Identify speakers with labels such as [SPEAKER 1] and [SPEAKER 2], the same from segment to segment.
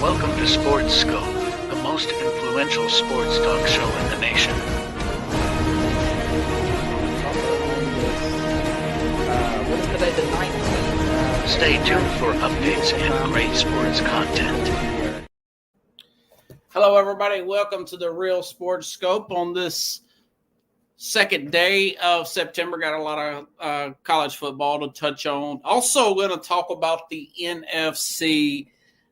[SPEAKER 1] Welcome to SportsSkope, the most influential sports talk show in the nation.
[SPEAKER 2] What is today, the 19th?
[SPEAKER 1] Stay tuned for updates and great sports content.
[SPEAKER 3] Hello, everybody. Welcome to the Real Sports Scope on this second day of September. Got a lot of college football to touch on. Also, we're going to talk about the NFC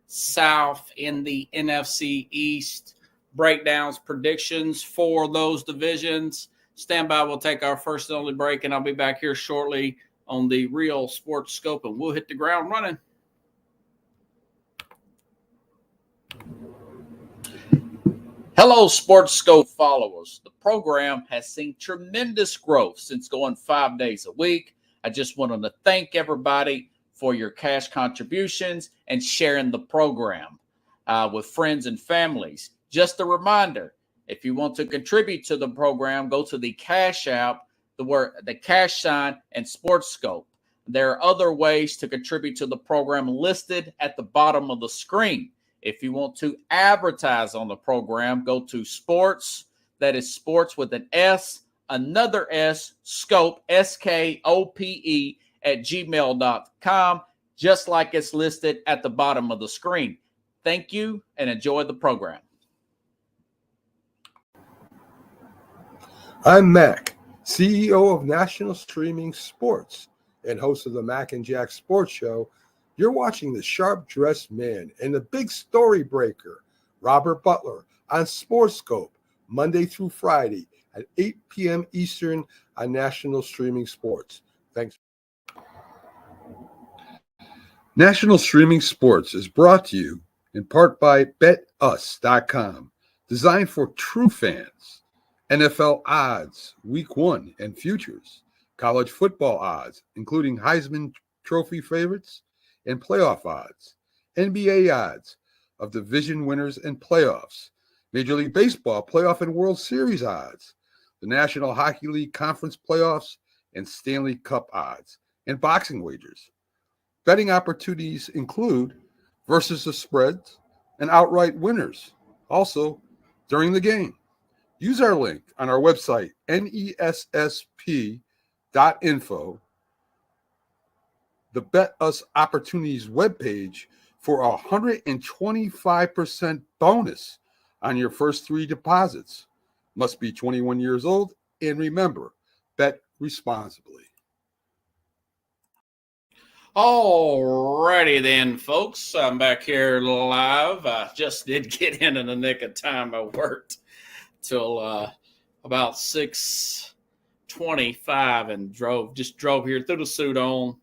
[SPEAKER 3] South and the NFC East breakdowns, predictions for those divisions. Stand by. We'll take our first and only break, and I'll be back here shortly on the Real Sports Scope, and we'll hit the ground running. Hello, Sports Scope followers. The program has seen tremendous growth since going 5 days a week. I just wanted to thank everybody for your cash contributions and sharing the program with friends and families. Just a reminder, if you want to contribute to the program, go to the Cash App, the cash sign, and Sports Scope. There are other ways to contribute to the program listed at the bottom of the screen. If you want to advertise on the program, go to sports, that is sports with an S, another S, scope, SKOPE, at gmail.com, just like it's listed at the bottom of the screen. Thank you and enjoy the program.
[SPEAKER 4] I'm Mac, CEO of National Streaming Sports and host of the Mac and Jack Sports Show. You're watching the sharp-dressed man and the big story breaker, Robert Butler, on SportsSkope, Monday through Friday at 8 p.m. Eastern on National Streaming Sports. Thanks. National Streaming Sports is brought to you in part by BetUs.com, designed for true fans. NFL odds, Week 1 and futures, college football odds, including Heisman Trophy favorites, and playoff odds, NBA odds of division winners and playoffs, Major League Baseball playoff and World Series odds, the National Hockey League Conference playoffs and Stanley Cup odds, and boxing wagers. Betting opportunities include versus the spreads and outright winners, also during the game. Use our link on our website, nessp.info, the Bet Us Opportunities webpage, for a 125% bonus on your first 3 deposits. Must be 21 years old, and remember, bet responsibly.
[SPEAKER 3] All righty then, folks. I'm back here live. I just did get in the nick of time. I worked till about 6:25 and drove here, threw the suit on.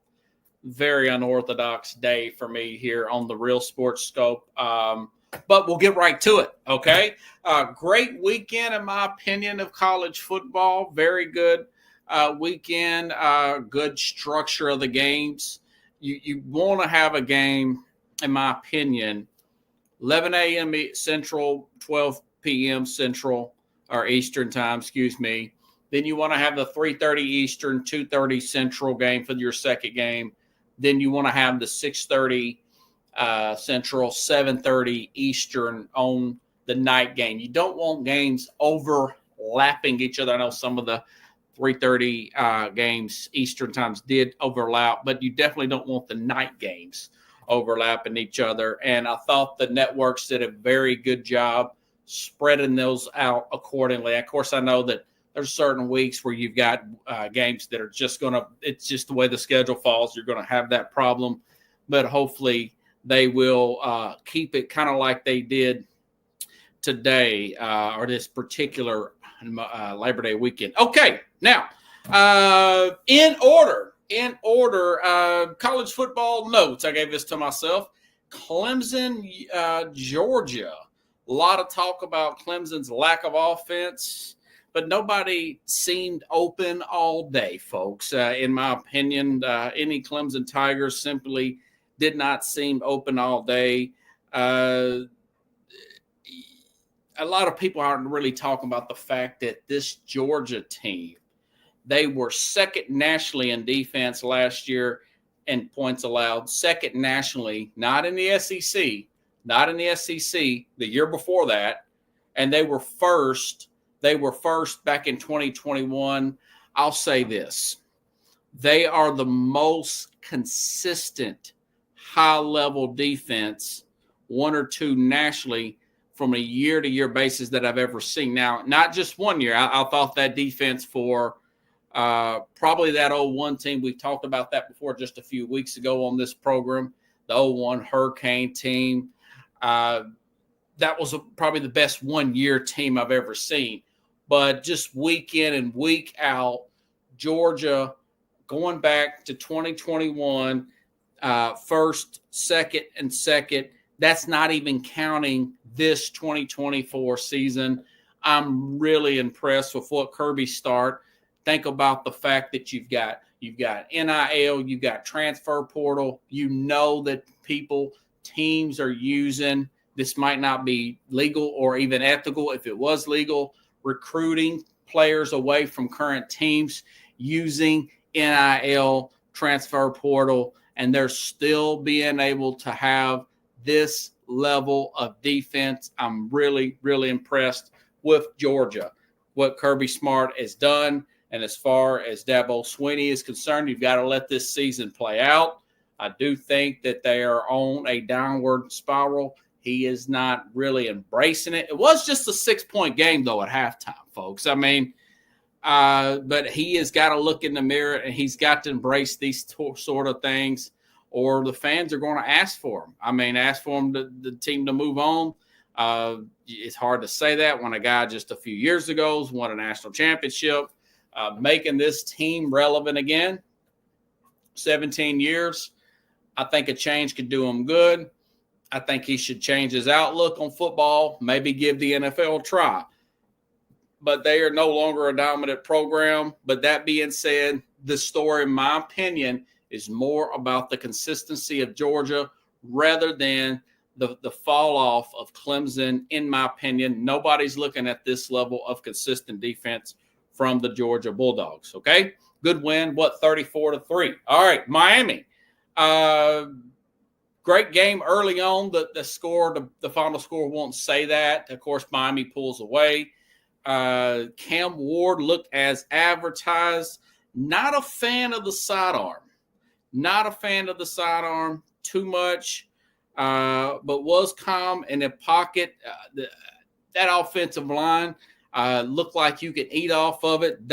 [SPEAKER 3] Very unorthodox day for me here on the Real Sports Scope. But we'll get right to it, okay? Great weekend, in my opinion, of college football. Very good weekend, good structure of the games. You want to have a game, in my opinion, 11 a.m. Central, 12 p.m. Central, or Eastern time, Then you want to have the 3:30 Eastern, 2:30 Central game for your second game. Then you want to have the 6:30 Central, 7:30 Eastern on the night game. You don't want games overlapping each other. I know some of the 3:30 games Eastern times did overlap, but you definitely don't want the night games overlapping each other. And I thought the networks did a very good job spreading those out accordingly. Of course, I know that there's certain weeks where you've got games that are it's just the way the schedule falls. You're going to have that problem, but hopefully they will keep it kind of like they did today or this particular Labor Day weekend. Okay, now in order, college football notes. I gave this to myself. Clemson, Georgia. A lot of talk about Clemson's lack of offense, but nobody seemed open all day, folks. In my opinion, any Clemson Tigers simply did not seem open all day. A lot of people aren't really talking about the fact that this Georgia team, they were second nationally in defense last year in points allowed, second nationally, not in the SEC, not in the SEC, the year before that, and they were first. They were first back in 2021. I'll say this. They are the most consistent high-level defense, one or two nationally, from a year-to-year basis that I've ever seen. Now, not just 1 year. I thought that defense for probably that 01 team, we talked about that before just a few weeks ago on this program, the 01 Hurricane team. That was probably the best 1 year team I've ever seen. But just week in and week out, Georgia, going back to 2021, first, second, and second. That's not even counting this 2024 season. I'm really impressed with what Kirby start. Think about the fact that you've got NIL, you've got transfer portal. You know that teams are using, this might not be legal or even ethical if it was legal, recruiting players away from current teams using NIL, transfer portal, and they're still being able to have this level of defense. I'm really, really impressed with Georgia, what Kirby Smart has done. And as far as Dabo Swinney is concerned, you've got to let this season play out. I do think that they are on a downward spiral. He is not really embracing it. It was just a 6-point game, though, at halftime, folks. I mean, but he has got to look in the mirror, and he's got to embrace these sort of things, or the fans are going to ask for him. I mean, ask for him, the team to move on. It's hard to say that when a guy just a few years ago won a national championship, making this team relevant again. 17 years. I think a change could do him good. I think he should change his outlook on football, maybe give the NFL a try. But they are no longer a dominant program. But that being said, the story, in my opinion, is more about the consistency of Georgia rather than the fall off of Clemson. In my opinion, nobody's looking at this level of consistent defense from the Georgia Bulldogs. Okay, good win. 34-3. All right, Miami. Great game early on. The final score won't say that. Of course, Miami pulls away. Cam Ward looked as advertised. Not a fan of the sidearm. Too much, but was calm in the pocket. That offensive line looked like you could eat off of it.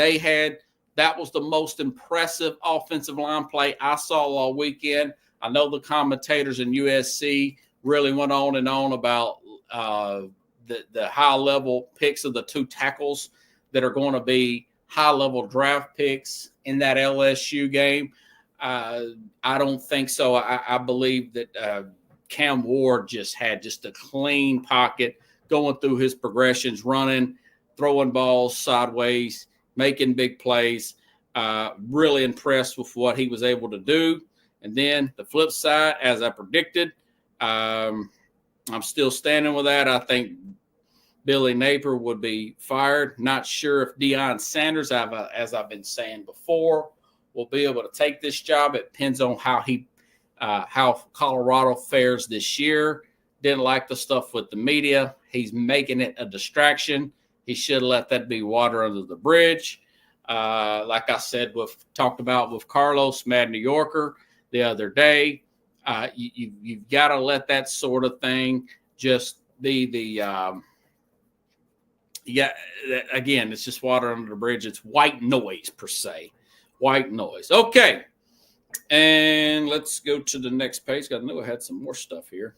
[SPEAKER 3] That was the most impressive offensive line play I saw all weekend. I know the commentators in USC really went on and on about the high-level picks of the two tackles that are going to be high-level draft picks in that LSU game. I don't think so. I believe that Cam Ward just had a clean pocket, going through his progressions, running, throwing balls sideways, making big plays. Really impressed with what he was able to do. And then the flip side, as I predicted, I'm still standing with that. I think Billy Napier would be fired. Not sure if Deion Sanders, as I've been saying before, will be able to take this job. It depends on how Colorado fares this year. Didn't like the stuff with the media. He's making it a distraction. He should let that be water under the bridge. Like I said, talked about with Carlos, Mad New Yorker, the other day. You've got to let that sort of thing just be again, it's just water under the bridge. It's white noise per se. White noise. Okay. And let's go to the next page. I knew I had some more stuff here.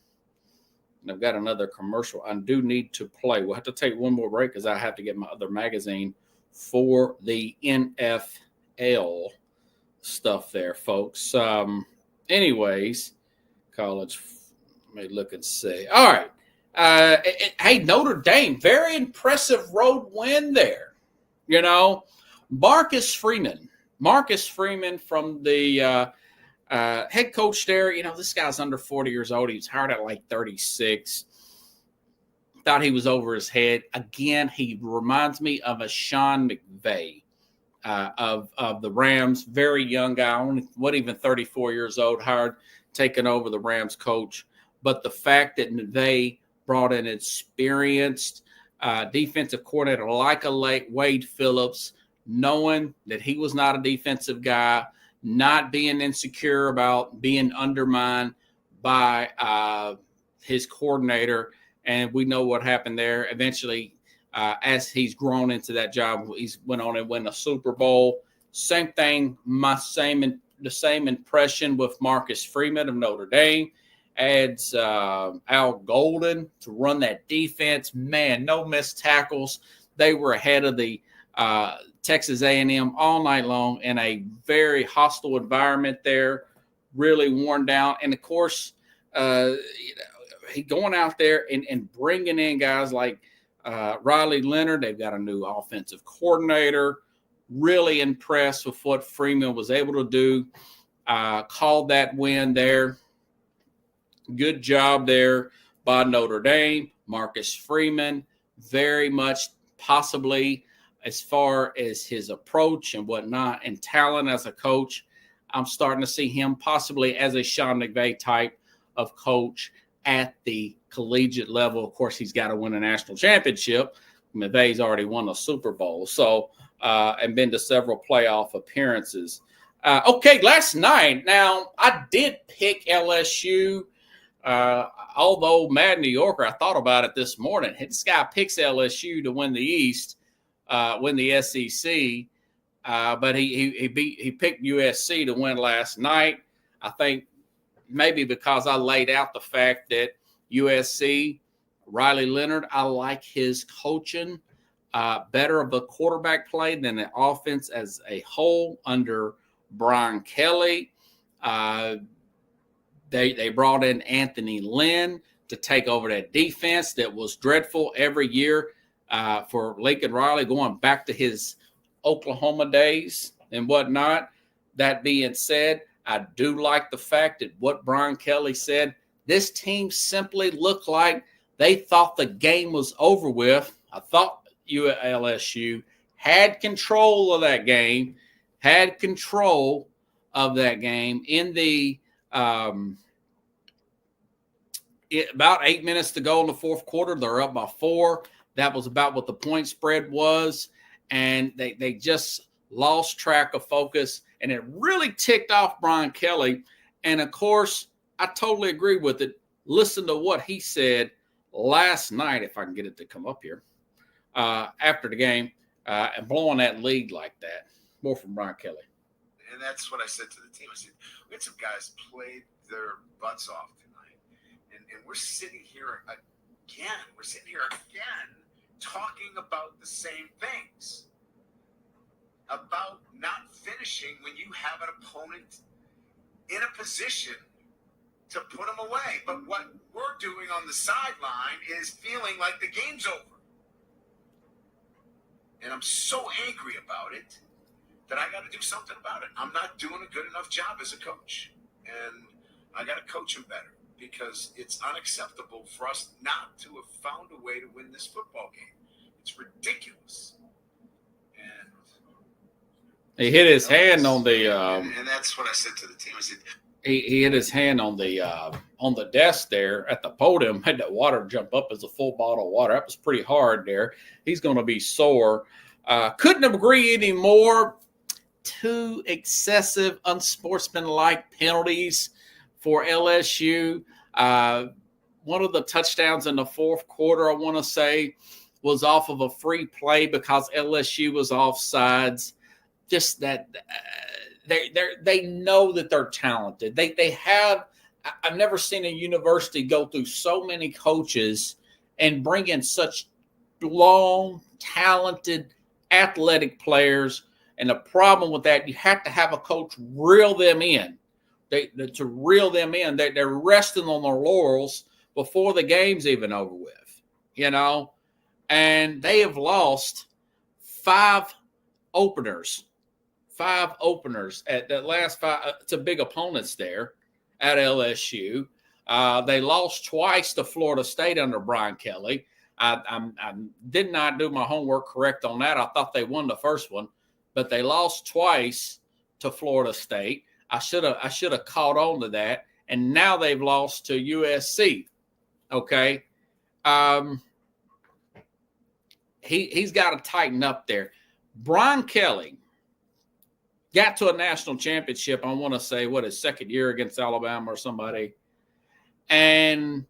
[SPEAKER 3] And I've got another commercial I do need to play. We'll have to take one more break because I have to get my other magazine for the NFL stuff there, folks. Anyways, college, let me look and see. All right. Hey, Notre Dame, very impressive road win there. You know, Marcus Freeman from the head coach there. You know, this guy's under 40 years old. He was hired at like 36. Thought he was over his head. Again, he reminds me of a Sean McVay of the Rams. Very young guy, only even 34 years old, hired, taking over the Rams coach. but the fact that they brought an experienced defensive coordinator like a Wade Phillips, knowing that he was not a defensive guy, not being insecure about being undermined by his coordinator. And we know what happened there. Eventually, as he's grown into that job, he's went on and win a Super Bowl. Same thing, the same impression with Marcus Freeman of Notre Dame. Adds Al Golden to run that defense. Man, no missed tackles. They were ahead of the Texas A&M all night long in a very hostile environment there, really worn down. And, of course, he going out there and bringing in guys like Riley Leonard. They've got a new offensive coordinator. Really impressed with what Freeman was able to do. Called that win there. Good job there by Notre Dame. Marcus Freeman, very much possibly as far as his approach and whatnot and talent as a coach, I'm starting to see him possibly as a Sean McVay type of coach at the collegiate level. Of course, he's got to win a national championship. McVay's already won a Super Bowl, and been to several playoff appearances. Okay, last night, now I did pick LSU. Although Mad New Yorker, I thought about it this morning. This guy picks LSU to win the East, win the SEC, but he picked USC to win last night. I think maybe because I laid out the fact that USC, Riley Leonard, I like his coaching better of the quarterback play than the offense as a whole under Brian Kelly. They brought in Anthony Lynn to take over that defense that was dreadful every year for Lincoln Riley, going back to his Oklahoma days and whatnot. That being said, I do like the fact that what Brian Kelly said, this team simply looked like they thought the game was over with. I thought LSU had control of that game, in the about 8 minutes to go in the fourth quarter. They're up by 4. That was about what the point spread was. And they just lost track of focus. And it really ticked off Brian Kelly. And, of course, I totally agree with it. Listen to what he said last night, if I can get it to come up here, after the game, and blowing that lead like that. More from Brian Kelly.
[SPEAKER 5] And that's what I said to the team. I said, we had some guys played their butts off tonight. And we're sitting here again talking about the same things. About not finishing when you have an opponent in a position to put them away. But what we're doing on the sideline is feeling like the game's over. And I'm so angry about it that I got to do something about it. I'm not doing a good enough job as a coach. And I got to coach him better because it's unacceptable for us not to have found a way to win this football game. It's ridiculous. And
[SPEAKER 3] he hit his hand on the
[SPEAKER 5] and that's what I said to the team. I said,
[SPEAKER 3] he hit his hand on the desk there at the podium, had that water jump up as a full bottle of water. That was pretty hard there. He's going to be sore. Couldn't agree anymore. 2 excessive, unsportsmanlike penalties for LSU. One of the touchdowns in the fourth quarter, I want to say, was off of a free play because LSU was offsides. Just that they know that they're talented. They have. I've never seen a university go through so many coaches and bring in such long, talented, athletic players. And the problem with that, you have to have a coach reel them in. To reel them in, they're resting on their laurels before the game's even over with, And they have lost 5 openers at the last 5 to big opponents there at LSU. They lost twice to Florida State under Brian Kelly. I did not do my homework correct on that. I thought they won the first one, but they lost twice to Florida State. I should have caught on to that and now they've lost to USC. Okay. He's got to tighten up there. Brian Kelly got to a national championship, I want to say, his second year against Alabama or somebody. And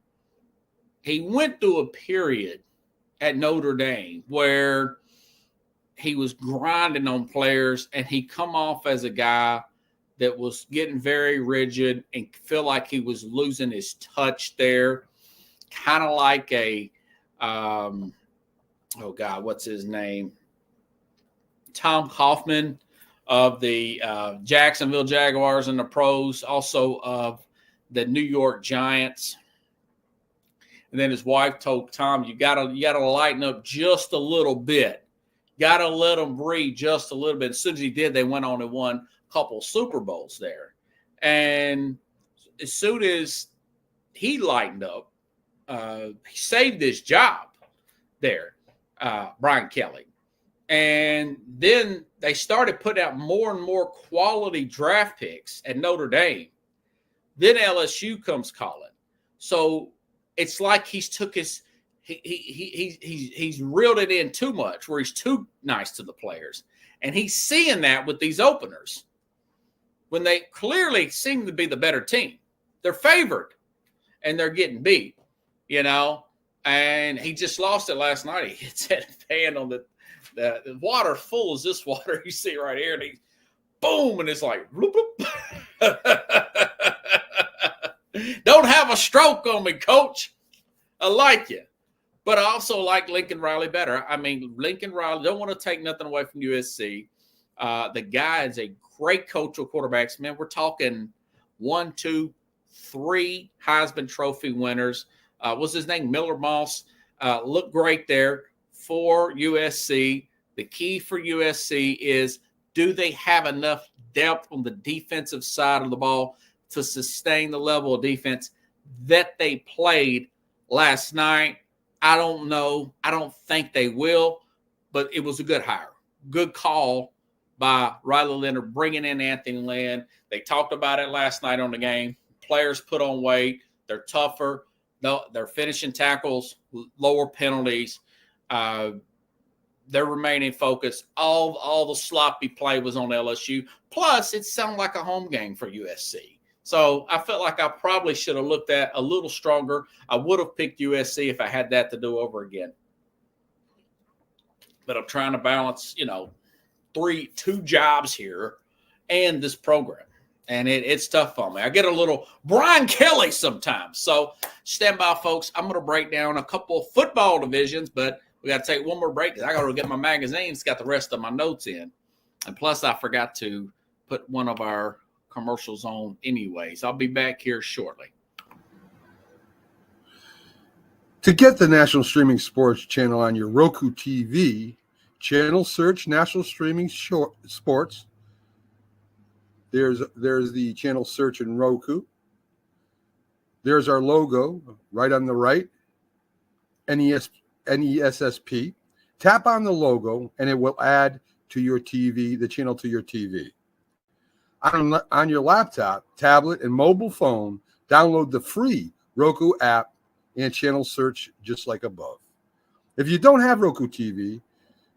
[SPEAKER 3] he went through a period at Notre Dame where he was grinding on players, and he come off as a guy that was getting very rigid and feel like he was losing his touch there. Kind of like a, what's his name? Tom Coughlin of the Jacksonville Jaguars in the pros, also of the New York Giants. And then his wife told Tom, you gotta lighten up just a little bit. Got to let him breathe just a little bit. As soon as he did, they went on and won a couple Super Bowls there. And as soon as he lightened up, he saved his job there, Brian Kelly. And then they started putting out more and more quality draft picks at Notre Dame. Then LSU comes calling. So it's like he's took his he's reeled it in too much, where he's too nice to the players. And he's seeing that with these openers when they clearly seem to be the better team. They're favored and they're getting beat, and he just lost it last night. He hits that hand on the water full as this water you see right here, and he boom, and it's like bloop, bloop. Don't have a stroke on me, coach. I like you. But I also like Lincoln Riley better. I mean, Lincoln Riley, don't want to take nothing away from USC. The guy is a great coach of quarterbacks. Man, we're talking 1, 2, 3 Heisman Trophy winners. What's his name? Miller Moss. Looked great there for USC. The key for USC is, do they have enough depth on the defensive side of the ball to sustain the level of defense that they played last night? I don't know. I don't think they will, but it was a good hire. Good call by Riley Leonard bringing in Anthony Lynn. They talked about it last night on the game. Players put on weight. They're tougher. They're finishing tackles, lower penalties. They're remaining focused. All the sloppy play was on LSU. Plus, it sounded like a home game for USC. So I felt like I probably should have looked at a little stronger. I would have picked USC if I had that to do over again. But I'm trying to balance, 2 jobs here and this program. And it's tough on me. I get a little Brian Kelly sometimes. So stand by, folks. I'm going to break down a couple of football divisions, but we got to take one more break because I got to get my magazine. It's got the rest of my notes in. And plus, I forgot to put one of our commercials on anyways. I'll be back here shortly.
[SPEAKER 4] To get the National Streaming Sports channel on your Roku TV, channel search National Streaming Sports. There's the channel search in Roku. There's our logo right on the right, NESSP. Tap on the logo and it will add to your TV, the channel to your TV. On your laptop, tablet, and mobile phone, download the free Roku app and channel search just like above. If you don't have Roku TV,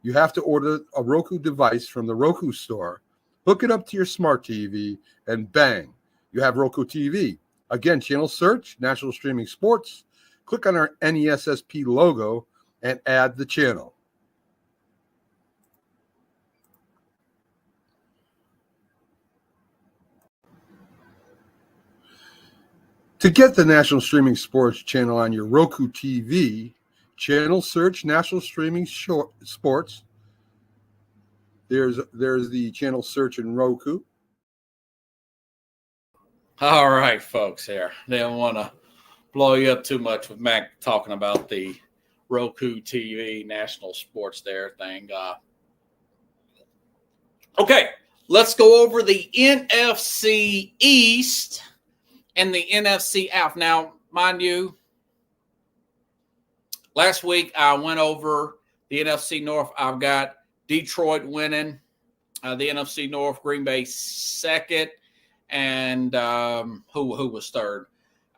[SPEAKER 4] you have to order a Roku device from the Roku store, hook it up to your smart TV, and bang, you have Roku TV. Again, channel search, National Streaming Sports, click on our NESSP logo, and add the channel. To get the National Streaming Sports channel on your Roku TV, channel search National Streaming Sports. There's the channel search in Roku.
[SPEAKER 3] All right, folks, here. They don't want to blow you up too much with Mac talking about the Roku TV National Sports there thing. Okay, let's go over the NFC East and the NFC South. Now, mind you, last week I went over the NFC North. I've got Detroit winning the NFC North, Green Bay second, and who was third?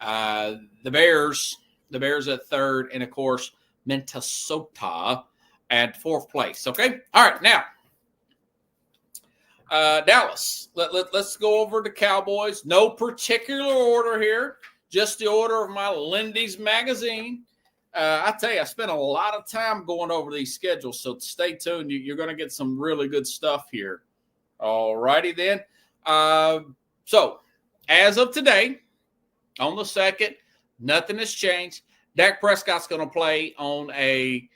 [SPEAKER 3] The Bears at third, and of course Minnesota at fourth place. Okay, all right, now Dallas. Let's go over the Cowboys. No particular order here, just the order of my Lindy's magazine. I tell you, I spent a lot of time going over these schedules, so stay tuned. You're going to get some really good stuff here. All righty then. So, as of today, on the 2nd, nothing has changed. Dak Prescott's going to play on a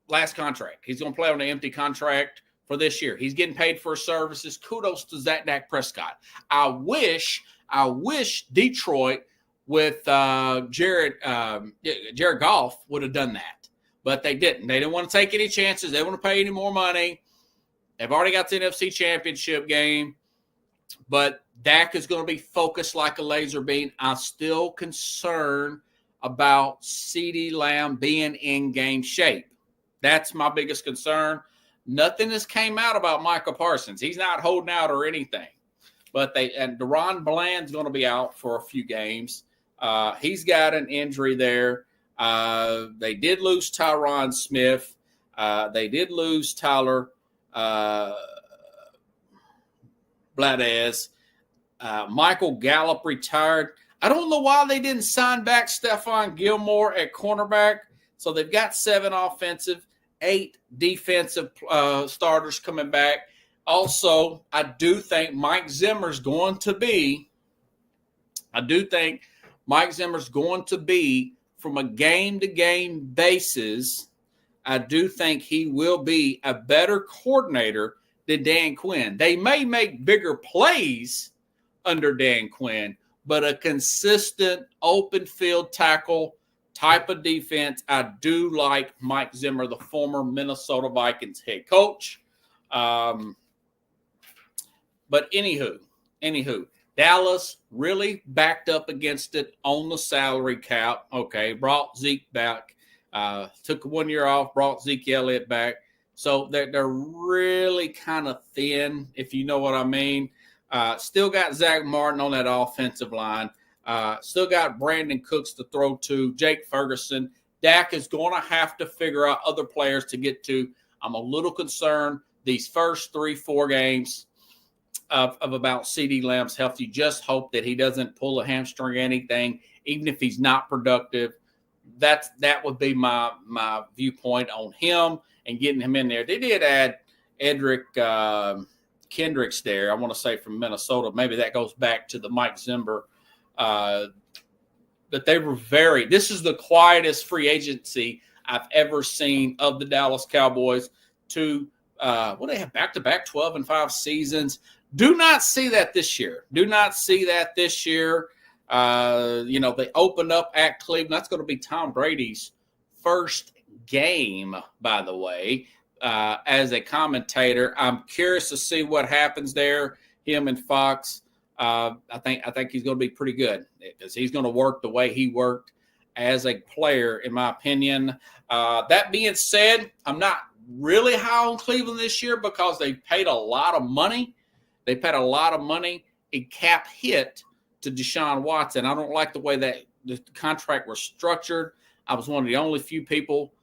[SPEAKER 3] last contract. He's going to play on an empty contract for this year. He's getting paid for his services. Kudos to Dak Prescott. I wish Detroit with Jared Goff would have done that, but they didn't. They didn't want to take any chances. They didn't want to pay any more money. They've already got the NFC Championship game, but Dak is going to be focused like a laser beam. I'm still concerned about CeeDee Lamb being in game shape. That's my biggest concern. Nothing has came out about Michael Parsons. He's not holding out or anything. But Deron Bland's going to be out for a few games. He's got an injury there. They did lose Tyron Smith. They did lose Tyler Bladez. Michael Gallup retired. I don't know why they didn't sign back Stephon Gilmore at cornerback. So they've got 7 offensive, 8 defensive starters coming back. Also, I do think Mike Zimmer's going to be, from a game-to-game basis, I do think he will be a better coordinator than Dan Quinn. They may make bigger plays under Dan Quinn, but a consistent open field tackle type of defense, I do like Mike Zimmer, the former Minnesota Vikings head coach. But anywho, Dallas really backed up against it on the salary cap. Okay, brought Zeke back, took 1 year off, brought Zeke Elliott back. So they're really kind of thin, if you know what I mean. Still got Zach Martin on that offensive line. Still got Brandon Cooks to throw to, Jake Ferguson. Dak is going to have to figure out other players to get to. I'm a little concerned these first 3-4 games of about CeeDee Lamb's health. You just hope that he doesn't pull a hamstring or anything, even if he's not productive. That would be my viewpoint on him and getting him in there. They did add Edric Kendricks there, I want to say, from Minnesota. Maybe that goes back to the Mike Zimmer. But they were this is the quietest free agency I've ever seen of the Dallas Cowboys. They have back-to-back 12-5 seasons. Do not see that this year. They opened up at Cleveland. That's going to be Tom Brady's first game, by the way, as a commentator. I'm curious to see what happens there, him and Fox. I think he's going to be pretty good because he's going to work the way he worked as a player, in my opinion. That being said, I'm not really high on Cleveland this year because they paid a lot of money. A cap hit to Deshaun Watson. I don't like the way that the contract was structured. I was one of the only few people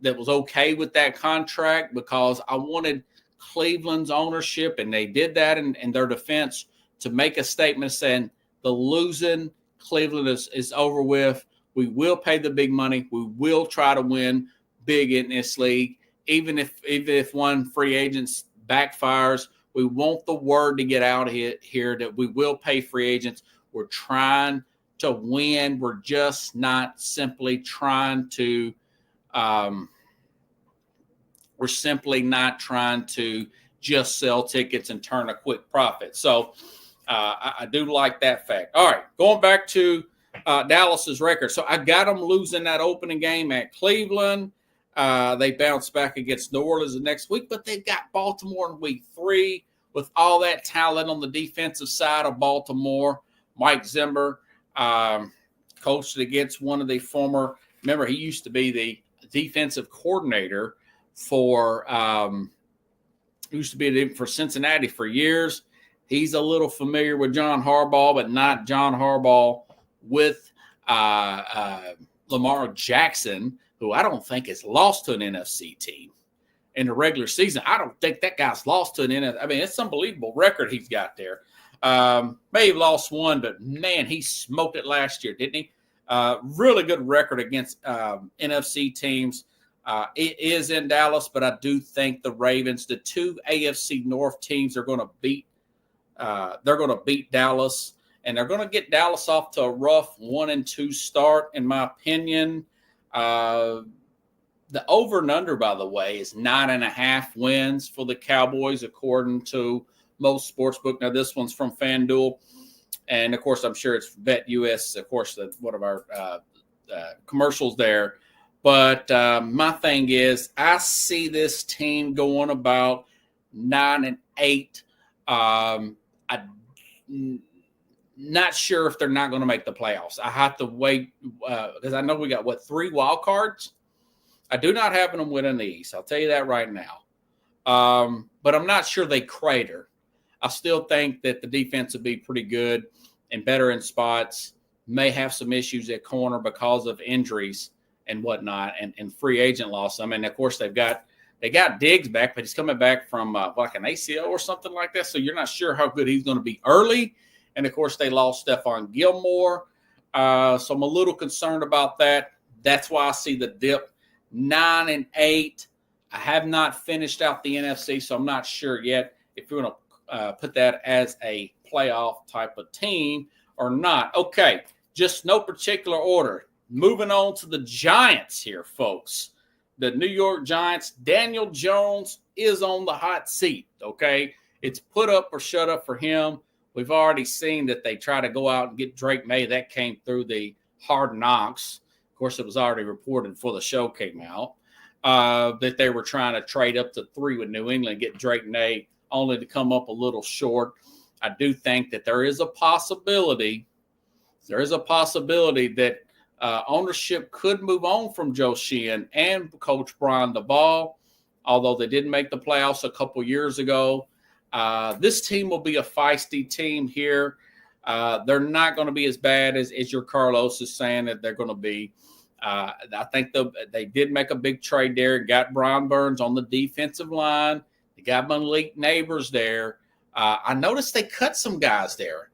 [SPEAKER 3] that was okay with that contract because I wanted Cleveland's ownership, and they did that in their defense, to make a statement saying the losing Cleveland is over with. We will pay the big money. We will try to win big in this league. Even if one free agent backfires, we want the word to get out here that we will pay free agents. We're trying to win. We're just not simply trying to just sell tickets and turn a quick profit. So I do like that fact. All right, going back to Dallas's record. So I got them losing that opening game at Cleveland. They bounced back against New Orleans the next week, but they got Baltimore in week 3 with all that talent on the defensive side of Baltimore. Mike Zimmer coached against one of the former, remember, he used to be the defensive coordinator for Cincinnati for years. He's a little familiar with John Harbaugh, but not John Harbaugh with Lamar Jackson, who I don't think has lost to an NFC team in the regular season. I don't think that guy's lost to an NFC. I mean, it's an unbelievable record he's got there. May have lost one, but man, he smoked it last year, didn't he? Really good record against NFC teams. It is in Dallas, but I do think the Ravens, the two AFC North teams, are going to beat. They're going to beat Dallas, and they're going to get Dallas off to a rough 1-2 start, in my opinion. The over and under, by the way, is 9.5 wins for the Cowboys, according to most sportsbook. Now, this one's from FanDuel, and of course, I'm sure it's BetUS, of course, one of our commercials there. But my thing is, I see this team going about 9-8. I'm not sure if they're not going to make the playoffs. I have to wait because I know we got, 3 wild cards? I do not have them winning the East. I'll tell you that right now. But I'm not sure they crater. I still think that the defense will be pretty good and better in spots. May have some issues at corner because of injuries and whatnot, and free agent loss. I mean, of course, they got Diggs back, but he's coming back from like an ACL or something like that. So you're not sure how good he's going to be early. And of course, they lost Stephon Gilmore. So I'm a little concerned about that. That's why I see the dip 9-8. I have not finished out the NFC, so I'm not sure yet if you're going to put that as a playoff type of team or not. Okay, just no particular order. Moving on to the Giants here, folks. The New York Giants, Daniel Jones is on the hot seat, okay? It's put up or shut up for him. We've already seen that they try to go out and get Drake May. That came through the Hard Knocks. Of course, it was already reported before the show came out that they were trying to trade up to 3 with New England, get Drake May, only to come up a little short. I do think that there is a possibility that ownership could move on from Joe Sheehan and Coach Brian DeBall, although they didn't make the playoffs a couple years ago. This team will be a feisty team here. They're not going to be as bad as your Carlos is saying that they're going to be. I think they did make a big trade there, got Brian Burns on the defensive line. They got Malik Neighbors there. I noticed they cut some guys there.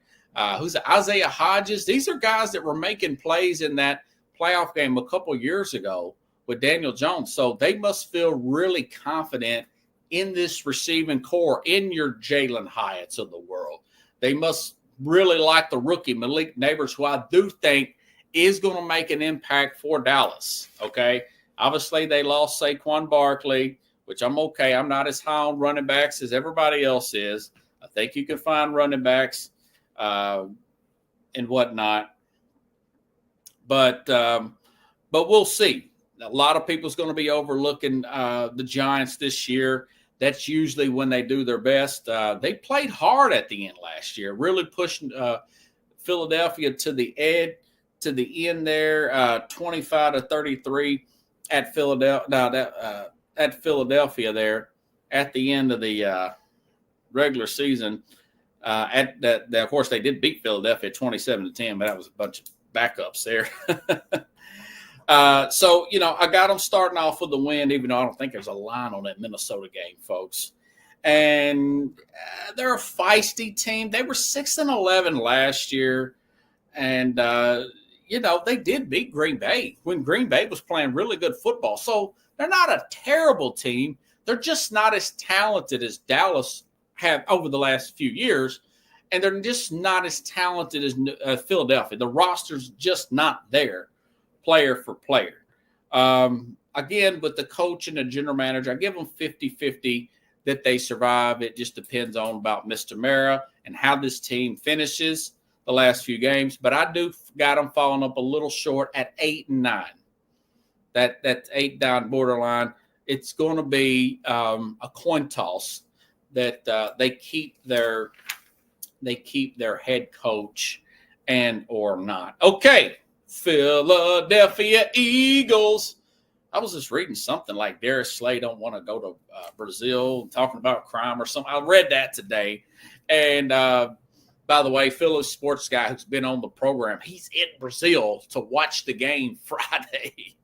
[SPEAKER 3] Who's Isaiah Hodges? These are guys that were making plays in that playoff game a couple years ago with Daniel Jones. So they must feel really confident in this receiving core, in your Jalen Hyatts of the world. They must really like the rookie Malik Neighbors, who I do think is going to make an impact for Dallas. Okay, obviously they lost Saquon Barkley, which I'm okay. I'm not as high on running backs as everybody else is. I think you can find running backs and whatnot. But we'll see. A lot of people's going to be overlooking the Giants this year. That's usually when they do their best. They played hard at the end last year, really pushing Philadelphia to the end there, 25-33 at Philadelphia. At Philadelphia there at the end of the regular season. Of course, they did beat Philadelphia 27-10, but that was a bunch of backups there. So, I got them starting off with the win, even though I don't think there's a line on that Minnesota game, folks. And they're a feisty team. They were 6-11 last year. And, they did beat Green Bay when Green Bay was playing really good football. So they're not a terrible team. They're just not as talented as Dallas have over the last few years, and they're just not as talented as Philadelphia. The roster's just not there, player for player. Again, with the coach and the general manager, I give them 50-50 that they survive. It just depends on about Mr. Mara and how this team finishes the last few games. But I do got them falling up a little short at 8-9. That's 8 down borderline. It's going to be a coin toss that they keep their head coach and or not. Okay, Philadelphia Eagles. I was just reading something like Darius Slay don't want to go to Brazil, talking about crime or something. I read that today. And by the way, Philly sports guy who's been on the program, he's in Brazil to watch the game Friday.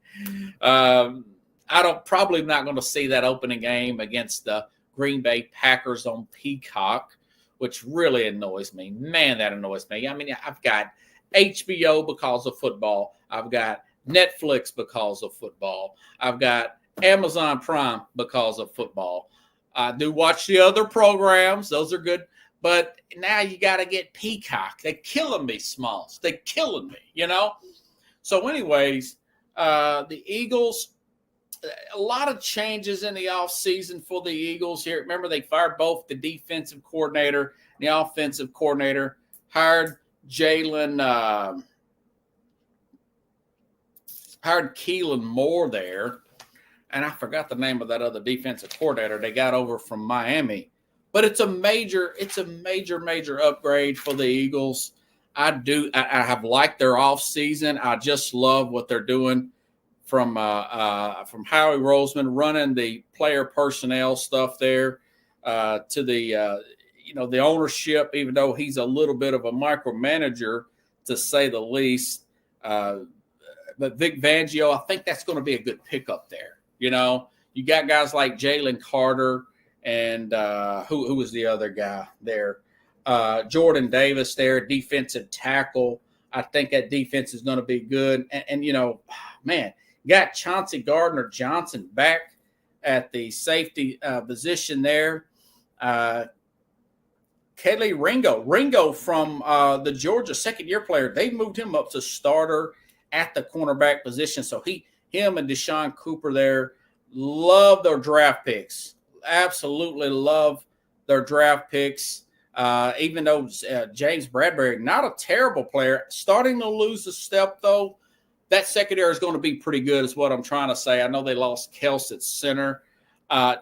[SPEAKER 3] Probably not going to see that opening game against the Green Bay Packers on Peacock, which really annoys me. Man, that annoys me. I mean, I've got HBO because of football. I've got Netflix because of football. I've got Amazon Prime because of football. I do watch the other programs. Those are good. But now you got to get Peacock. They're killing me, Smalls. They're killing me, you know? So anyways, the Eagles, a lot of changes in the offseason for the Eagles here. Remember, they fired both the defensive coordinator and the offensive coordinator, hired Keelan Moore there. And I forgot the name of that other defensive coordinator they got over from Miami. But it's a major upgrade for the Eagles. I have liked their offseason. I just love what they're doing from Howie Roseman running the player personnel stuff there to the the ownership, even though he's a little bit of a micromanager to say the least. But Vic Fangio, I think that's going to be a good pickup there. You know, you got guys like Jalen Carter and who was the other guy there? Jordan Davis there, defensive tackle. I think that defense is going to be good. And you know, man, you got Chauncey Gardner-Johnson back at the safety position there. Kelly Ringo from the Georgia second-year player, they moved him up to starter at the cornerback position. So him and Deshaun Cooper there love their draft picks. Absolutely love their draft picks. Even though James Bradbury, not a terrible player, starting to lose a step, though, that secondary is going to be pretty good is what I'm trying to say. I know they lost Kels at center.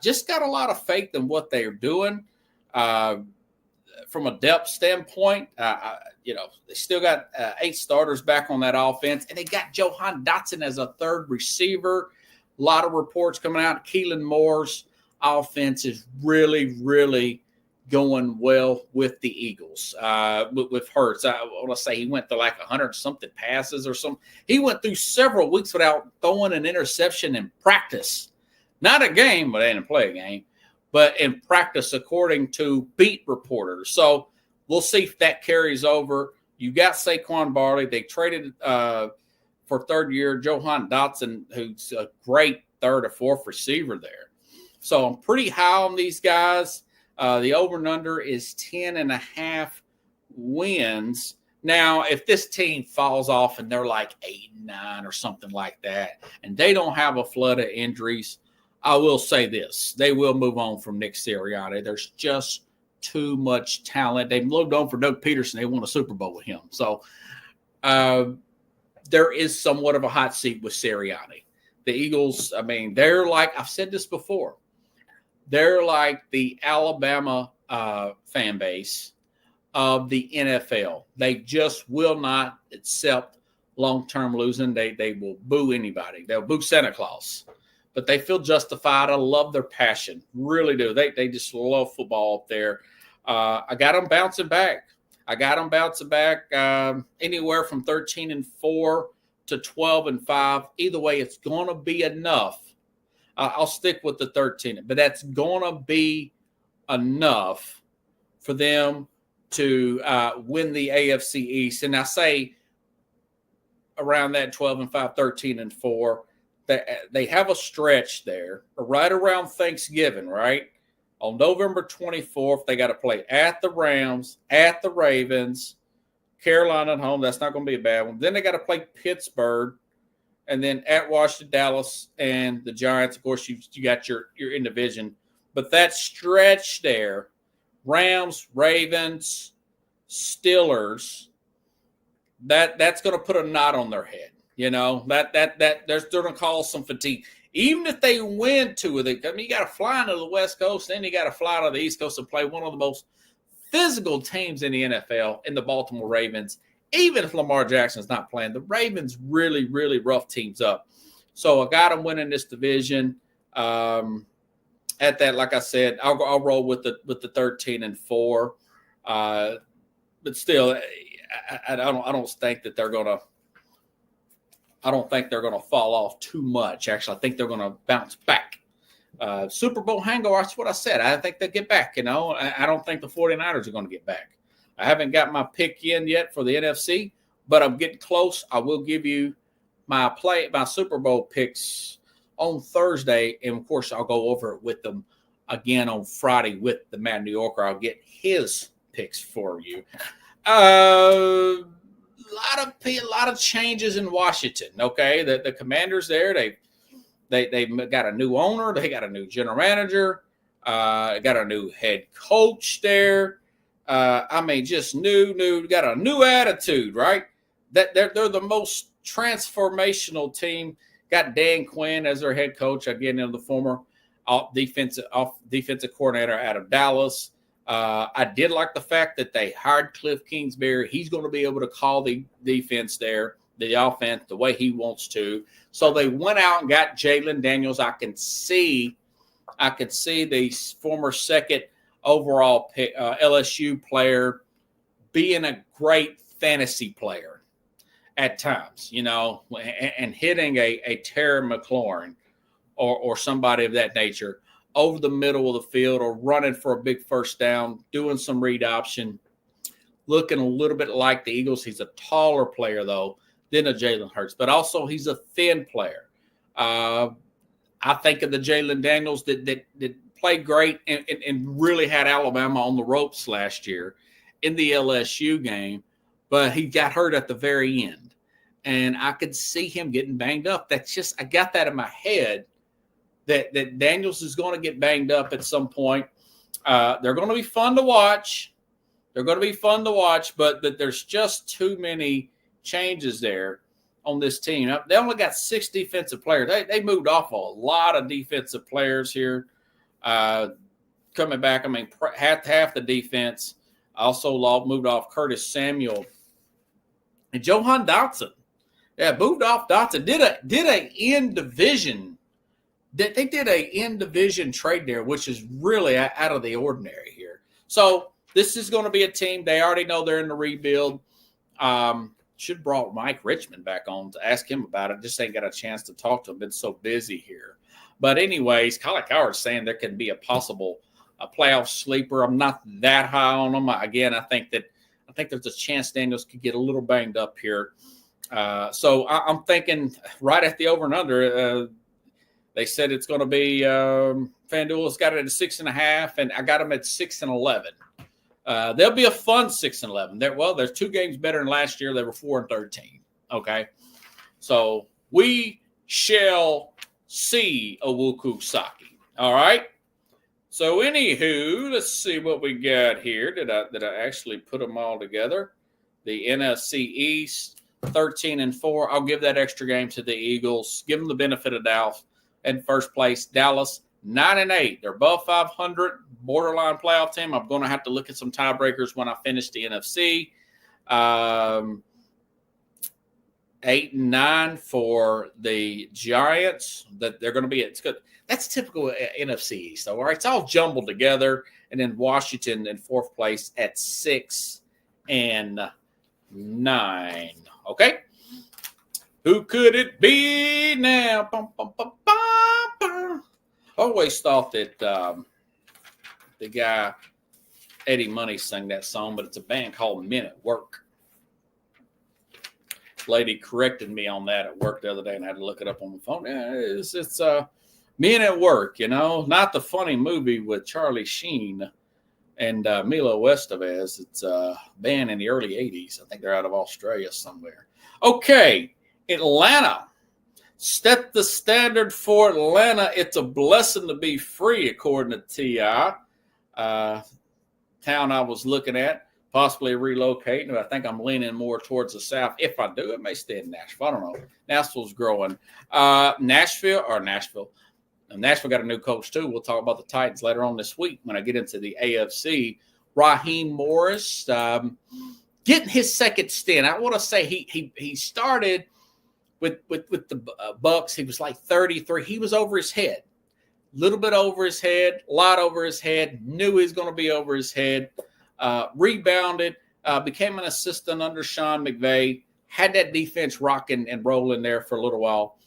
[SPEAKER 3] Just got a lot of faith in what they're doing. From a depth standpoint, they still got 8 starters back on that offense, and they got Johan Dotson as a third receiver. A lot of reports coming out. Keelan Moore's offense is really, really going well with the Eagles. With Hurts, I want to say he went to like 100-something passes or something. He went through several weeks without throwing an interception in practice. Not a game, but they didn't play a game. But in practice, according to beat reporters. So we'll see if that carries over. You got Saquon Barkley. They traded for third year Johan Dotson, who's a great third or fourth receiver there. So I'm pretty high on these guys. The over and under is 10.5 wins. Now, if this team falls off and they're like 8-9 or something like that, and they don't have a flood of injuries, I will say this. They will move on from Nick Sirianni. There's just too much talent. They moved on for Doug Peterson. They won a Super Bowl with him. So there is somewhat of a hot seat with Sirianni. The Eagles, I mean, they're like, I've said this before, they're like the Alabama fan base of the NFL. They just will not accept long-term losing. They will boo anybody. They'll boo Santa Claus. But they feel justified. I love their passion. Really do. They just love football up there. I got them bouncing back. Anywhere from 13-4 to 12-5. Either way, it's going to be enough. I'll stick with the 13, but that's going to be enough for them to win the AFC East. And I say around that 12-5, 13-4. They have a stretch there right around Thanksgiving, right? On November 24th, they got to play at the Rams, at the Ravens, Carolina at home. That's not going to be a bad one. Then they got to play Pittsburgh, and then at Washington, Dallas, and the Giants. Of course, you got your in division. But that stretch there, Rams, Ravens, Steelers, that's going to put a knot on their head. You know, they're going to cause some fatigue. Even if they win 2 of them, I mean, you got to fly into the West Coast, then you got to fly to the East Coast and play one of the most physical teams in the NFL, in the Baltimore Ravens. Even if Lamar Jackson's not playing, the Ravens really, really rough teams up. So I got them winning this division. At that, like I said, I'll roll with the 13-4. But still, I don't think that they're gonna. I don't think they're gonna fall off too much. Actually, I think they're gonna bounce back. Super Bowl hangover. That's what I said. I think they'll get back. You know, I don't think the 49ers are going to get back. I haven't got my pick in yet for the NFC, but I'm getting close. I will give you my Super Bowl picks on Thursday, and of course, I'll go over it with them again on Friday with the Mad New Yorker. I'll get his picks for you. A lot of changes in Washington. Okay, the Commanders there, they've got a new owner, they got a new general manager, got a new head coach there. Just new, got a new attitude, right? That they're the most transformational team. Got Dan Quinn as their head coach again, the former defensive coordinator out of Dallas. I did like the fact that they hired Cliff Kingsbury. He's going to be able to call the defense there, the offense, the way he wants to. So they went out and got Jalen Daniels. I can see the former second overall LSU player being a great fantasy player at times, you know, and hitting a Terry McLaurin or somebody of that nature over the middle of the field or running for a big first down, doing some read option, looking a little bit like the Eagles. He's a taller player, though, than a Jalen Hurts, but also he's a thin player. I think of the Jalen Daniels that played great and really had Alabama on the ropes last year in the LSU game, but he got hurt at the very end. And I could see him getting banged up. I got that in my head that Daniels is going to get banged up at some point. They're going to be fun to watch. But there's just too many changes there on this team. They only got 6 defensive players. They moved off a lot of defensive players here coming back. Half the defense. Also moved off Curtis Samuel and Johan Dotson. Yeah, moved off Dotson. Did a in division. They did a in division trade there, which is really out of the ordinary here. So this is going to be a team. They already know they're in the rebuild. Should have brought Mike Richmond back on to ask him about it. Just ain't got a chance to talk to him. Been so busy here. But anyways, Colin Coward's saying there can be a possible playoff sleeper. I'm not that high on them. Again, I think there's a chance Daniels could get a little banged up here. So I'm thinking right at the over and under. They said it's going to be FanDuel's got it at 6.5, and I got them at 6-11. They'll be a fun 6-11. There's 2 games better than last year. They were 4-13. Okay, so we shall see, Owuku Saki. All right. So anywho, let's see what we got here. Did I actually put them all together? The NFC East 13-4. I'll give that extra game to the Eagles. Give them the benefit of doubt. In first place, Dallas 9-8. They're above 500, borderline playoff team. I'm going to have to look at some tiebreakers when I finish the NFC. 8-9 for the Giants. That they're going to be. It's good. That's typical NFC East. All right, it's all jumbled together, and then Washington in fourth place at 6-9. Okay. Who could it be now? Bum, bum, bum, bum, bum. Always thought that the guy Eddie Money sang that song, but it's a band called Men at Work. Lady corrected me on that at work the other day, and I had to look it up on the phone. Yeah, it's Men at Work, you know, not the funny movie with Charlie Sheen and Milo Estevez. It's a band in the early 80s. I think they're out of Australia somewhere. Okay. Atlanta. Set the standard for Atlanta. It's a blessing to be free, according to T.I. Town I was looking at, possibly relocating. I think I'm leaning more towards the south. If I do, it may stay in Nashville. I don't know. Nashville's growing. Nashville got a new coach, too. We'll talk about the Titans later on this week when I get into the AFC. Raheem Morris getting his second stint. I want to say he started with the Bucks, he was like 33. He was over his head, a little bit over his head, a lot over his head. Knew he was going to be over his head. Rebounded, became an assistant under Sean McVay. Had that defense rocking and rolling there for a little while.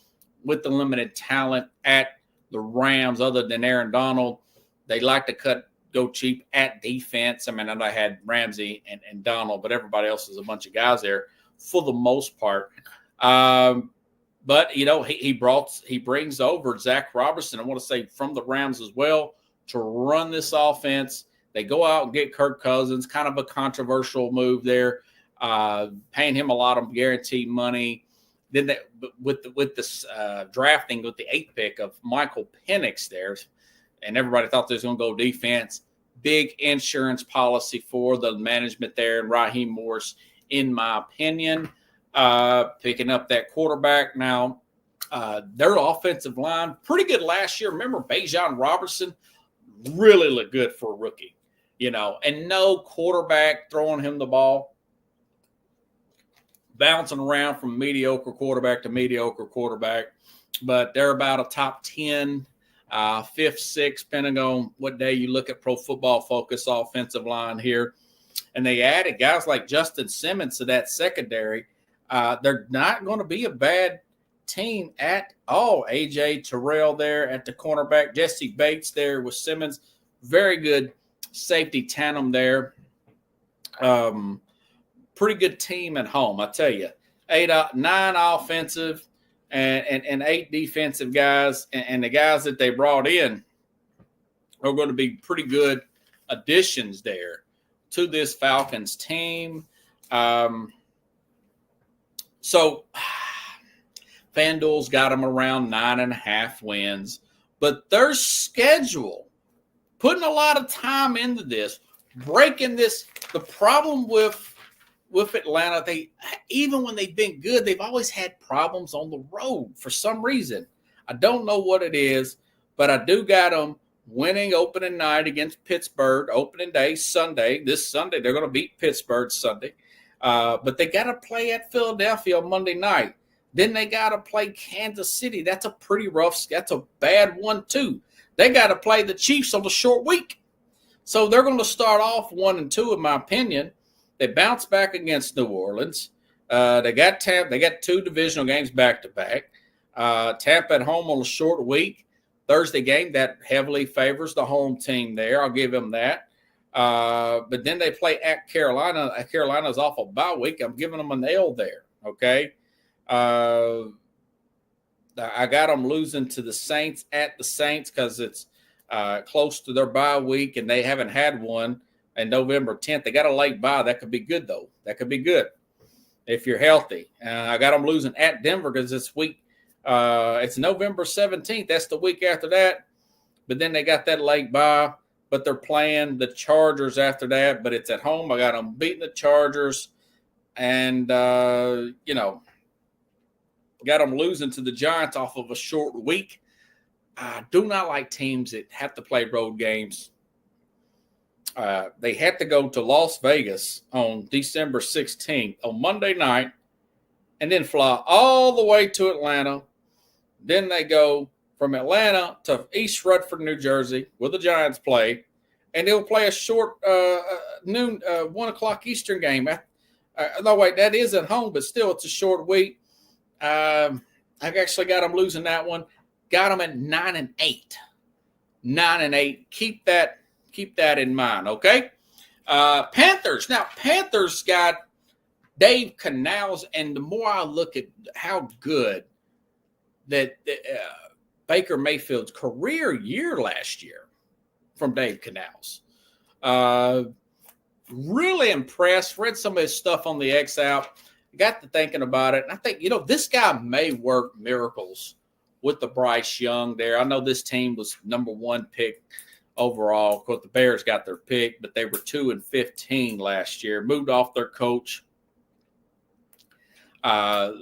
[SPEAKER 3] With the limited talent at the Rams, other than Aaron Donald, they like to go cheap at defense. I mean, I know I had Ramsey and Donald, but everybody else is a bunch of guys there for the most part. But he brings over Zach Robertson, I want to say from the Rams as well, to run this offense. They go out and get Kirk Cousins, kind of a controversial move there, paying him a lot of guaranteed money. Then with this drafting with the 8th pick of Michael Penix there, and everybody thought they was going to go defense. Big insurance policy for the management there, and Raheem Morris, in my opinion, picking up that quarterback. Now, their offensive line, pretty good last year. Remember, Bijan Robertson really looked good for a rookie, and no quarterback throwing him the ball, bouncing around from mediocre quarterback to mediocre quarterback. But they're about a top 10, 5th, 6th, depending on what day you look at Pro Football Focus offensive line here. And they added guys like Justin Simmons to that secondary. They're not going to be a bad team at all. A.J. Terrell there at the cornerback. Jesse Bates there with Simmons. Very good safety tandem there. Pretty good team at home, I tell you. 9 offensive and 8 defensive guys. And the guys that they brought in are going to be pretty good additions there to this Falcons team. So FanDuel's got them around 9.5 wins. But their schedule, putting a lot of time into this, breaking this. The problem with Atlanta, even when they've been good, they've always had problems on the road for some reason. I don't know what it is, but I do got them winning opening night against Pittsburgh, opening day, Sunday. This Sunday, they're going to beat Pittsburgh Sunday. But they got to play at Philadelphia on Monday night. Then they got to play Kansas City. That's a bad one, too. They got to play the Chiefs on the short week. So they're going to start off 1-2, in my opinion. They bounce back against New Orleans. They got 2 divisional games back-to-back. Tampa at home on a short week. Thursday game, that heavily favors the home team there. I'll give them that. But then they play at Carolina. Carolina's off a bye week. I'm giving them a nail there, okay? I got them losing to the Saints at the Saints because it's close to their bye week, and they haven't had one. And November 10th, they got a late bye. That could be good, though. That could be good if you're healthy. I got them losing at Denver because this week, it's November 17th. That's the week after that. But then they got that late bye. But they're playing the Chargers after that. But it's at home. I got them beating the Chargers. And, got them losing to the Giants off of a short week. I do not like teams that have to play road games. They had to go to Las Vegas on December 16th on Monday night and then fly all the way to Atlanta. Then they go from Atlanta to East Rutherford, New Jersey, where the Giants play, and they'll play a short noon, 1 o'clock Eastern game. No, wait, that is at home, but still it's a short week. I've actually got them losing that one. Got them at 9-8. 9-8. Keep that in mind, okay? Panthers. Now, Panthers got Dave Canals, and the more I look at how good that Baker Mayfield's career year last year from Dave Canals. Really impressed. Read some of his stuff on the X out. Got to thinking about it. And I think, this guy may work miracles with the Bryce Young there. I know this team was number 1 pick overall. Of course, the Bears got their pick, but they were 2-15 last year. Moved off their coach. But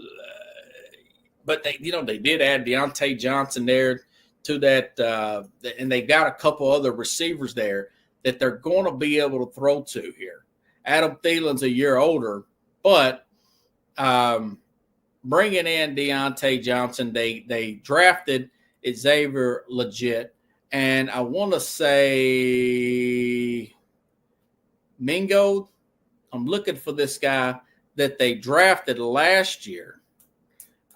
[SPEAKER 3] they did add Deontay Johnson there to that, and they got a couple other receivers there that they're going to be able to throw to here. Adam Thielen's a year older, but bringing in Deontay Johnson. They drafted Xavier Legit, and I want to say Mingo. I'm looking for this guy that they drafted last year.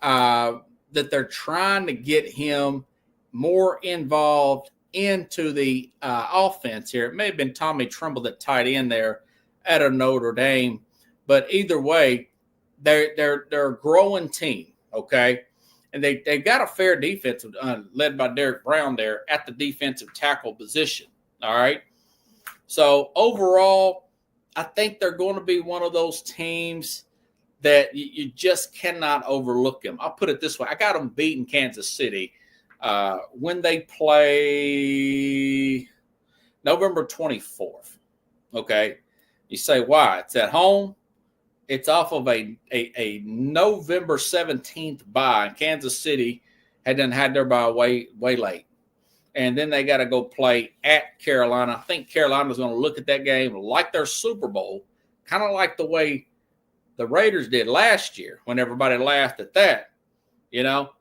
[SPEAKER 3] That they're trying to get him more involved into the offense here. It may have been Tommy Tremble that tied in there at a Notre Dame, but either way, they're a growing team, okay, and they got a fair defense led by Derek Brown there at the defensive tackle position. All right, so overall, I think they're going to be one of those teams that you just cannot overlook them. I'll put it this way: I got them beating Kansas City when they play November 24th. Okay, you say why? It's at home. It's off of a November 17th bye. And Kansas City had their bye way late. And then they got to go play at Carolina. I think Carolina's going to look at that game like their Super Bowl, kind of like the way the Raiders did last year when everybody laughed at that,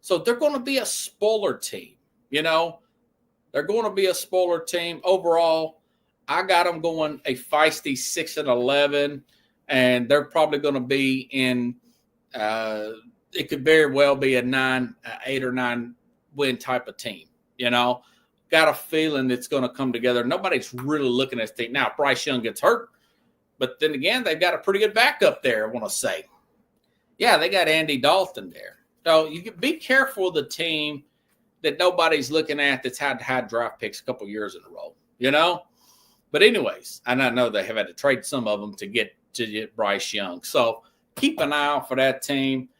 [SPEAKER 3] So they're going to be a spoiler team, They're going to be a spoiler team. Overall, I got them going a feisty 6-11, and they're probably going to be in it could very well be a 8 or 9 win type of team, Got a feeling it's going to come together. Nobody's really looking at this team. Now, Bryce Young gets hurt, but then again, they've got a pretty good backup there, I want to say. Yeah, they got Andy Dalton there. So you can be careful of the team that nobody's looking at that's had high draft picks a couple years in a row, But anyways, and I know they have had to trade some of them to get Bryce Young. So keep an eye out for that team.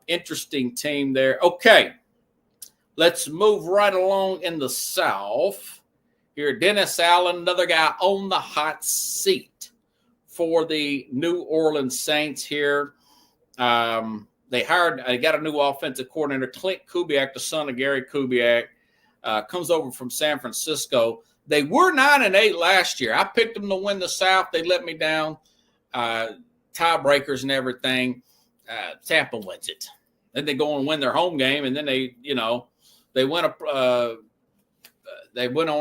[SPEAKER 3] Interesting team there. Okay, let's move right along in the South. Here, Dennis Allen, another guy on the hot seat for the New Orleans Saints here. They got a new offensive coordinator, Clint Kubiak, the son of Gary Kubiak, comes over from San Francisco. They were 9-8 last year. I picked them to win the South. They let me down. Tiebreakers and everything. Tampa wins it. Then they go and win their home game, and then they went on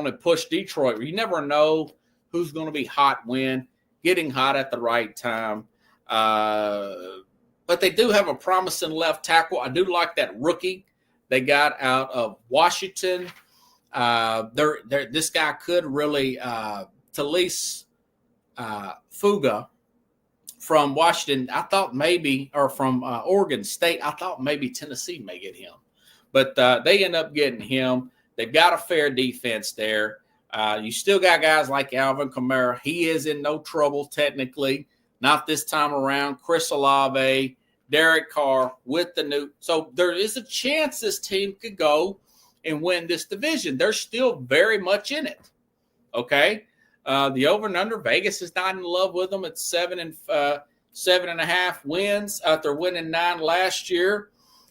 [SPEAKER 3] and pushed Detroit. You never know who's going to be hot when, getting hot at the right time. But they do have a promising left tackle. I do like that rookie they got out of Washington. This guy could really Talise Fuga from Washington. I thought maybe, or from Oregon State. I thought maybe Tennessee may get him, but they end up getting him. They've got a fair defense there. You still got guys like Alvin Kamara. He is in no trouble technically. Not this time around. Chris Olave, Derek Carr with the new. So there is a chance this team could go and win this division. They're still very much in it. Okay. The over and under, Vegas is not in love with them. It's 7.5 wins after winning 9 last year.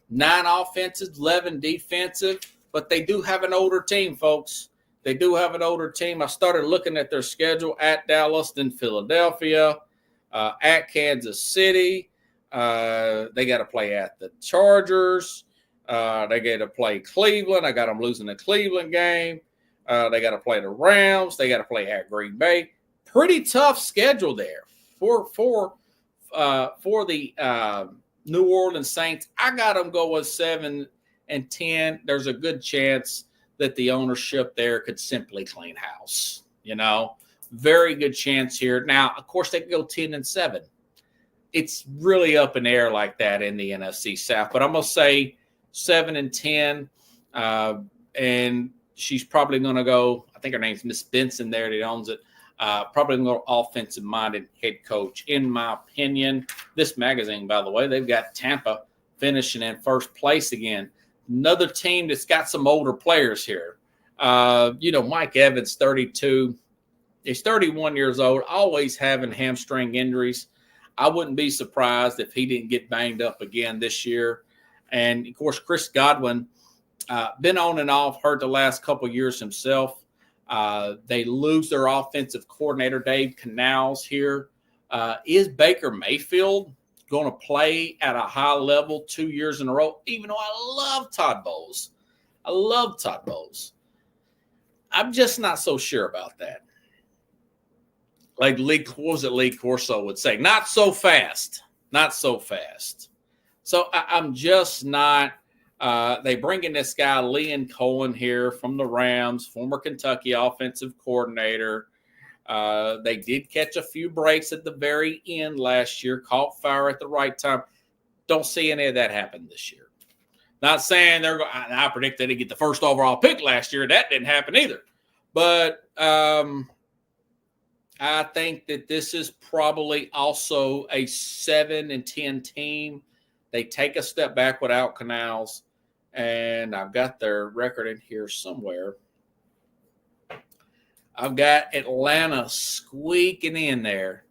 [SPEAKER 3] 9 offensive, 11 defensive. But they do have an older team, folks. They do have an older team. I started looking at their schedule at Dallas, then Philadelphia, at Kansas City. They got to play at the Chargers. They got to play Cleveland. I got them losing the Cleveland game. They got to play the Rams. They got to play at Green Bay. Pretty tough schedule there for the New Orleans Saints. I got them going 7-10. There's a good chance that the ownership there could simply clean house. Very good chance here. Now, of course, they could go 10-7. It's really up in the air like that in the NFC South. But I'm going to say 7-10. And she's probably going to go, I think her name's Miss Benson there that owns it. Probably going to go offensive-minded head coach, in my opinion. This magazine, by the way, they've got Tampa finishing in first place again. Another team that's got some older players here. Mike Evans, 32. He's 31 years old, always having hamstring injuries. I wouldn't be surprised if he didn't get banged up again this year. And, of course, Chris Godwin, been on and off, hurt the last couple of years himself. They lose their offensive coordinator, Dave Canals, here. Is Baker Mayfield going to play at a high level 2 years in a row, even though I love Todd Bowles. I love Todd Bowles. I'm just not so sure about that. Like Lee Corso would say, not so fast. Not so fast. So I'm just not. They bring in this guy, Leon Cohen, here from the Rams, former Kentucky offensive coordinator. They did catch a few breaks at the very end last year, caught fire at the right time. Don't see any of that happen this year. Not saying they're going. I predict they didn't get the first overall pick last year. That didn't happen either. But I think that this is probably also a 7-10 team. They take a step back without Canals, and I've got their record in here somewhere. I've got Atlanta squeaking in there.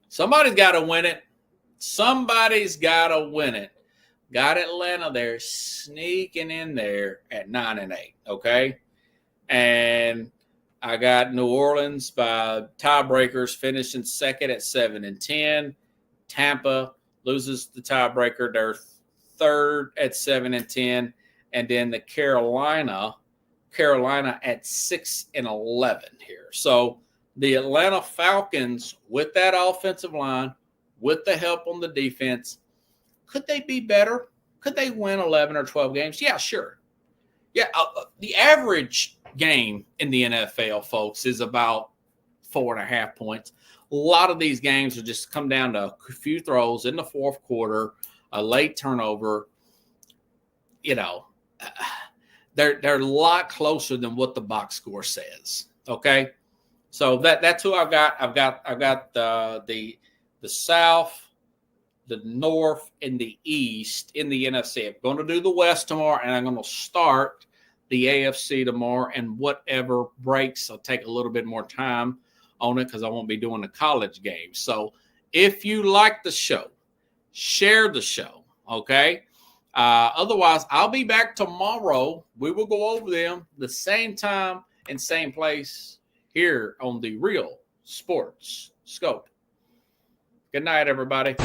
[SPEAKER 3] Somebody's got to win it. Somebody's got to win it. Got Atlanta there sneaking in there at 9-8, okay? And I got New Orleans by tiebreakers finishing second at 7-10. Tampa loses the tiebreaker. They're third at 7-10. And then the Carolina at 6-11 here. So the Atlanta Falcons, with that offensive line, with the help on the defense, could they be better? Could they win 11 or 12 games? Yeah, sure. Yeah, the average game in the NFL, folks, is about 4.5 points. A lot of these games will just come down to a few throws in the fourth quarter, a late turnover. You know, they're a lot closer than what the box score says. Okay, so that's who I've got. I've got the South, the North, and the East in the NFC. I'm going to do the West tomorrow, and I'm going to start the AFC tomorrow. And whatever breaks, I'll take a little bit more time on it because I won't be doing the college games. So if you like the show, share the show. Okay. Otherwise, I'll be back tomorrow. We will go over them the same time and same place here on the Real Sports Scope. Good night, everybody.